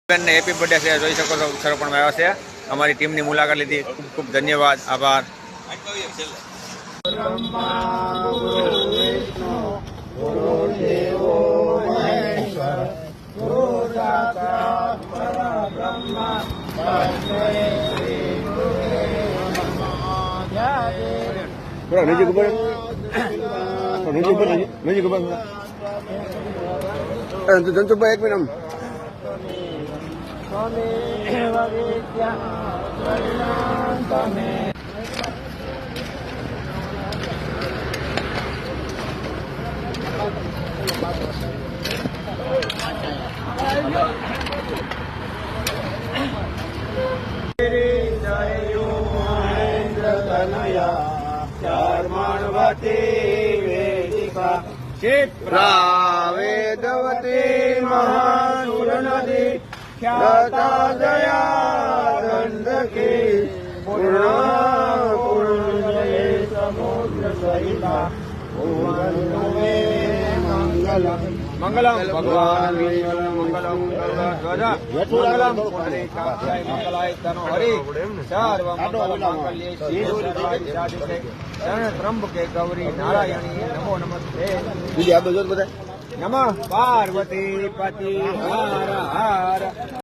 Happy birthday છે, જોઈ શકો છો અક્ષરો પણ આવ્યા છે, અમારી ટીમની મુલાકાત લીધી, ખૂબ ખૂબ ધન્યવાદ, આભાર. જંતુભાઈ એક મિનિટ क्षिप्रा वेदवती महासूर नदी ख्याता दया दंडकी पूर्ण समुद्र सहिता मंगलम भगवान मंगलम मंगलम मंगलाय तनो हरि सर्व मंगल मंगल्ये शरण त्र्यंबके गौरी नारायणी नमो नमस्ते नमः पार्वती पति हर हर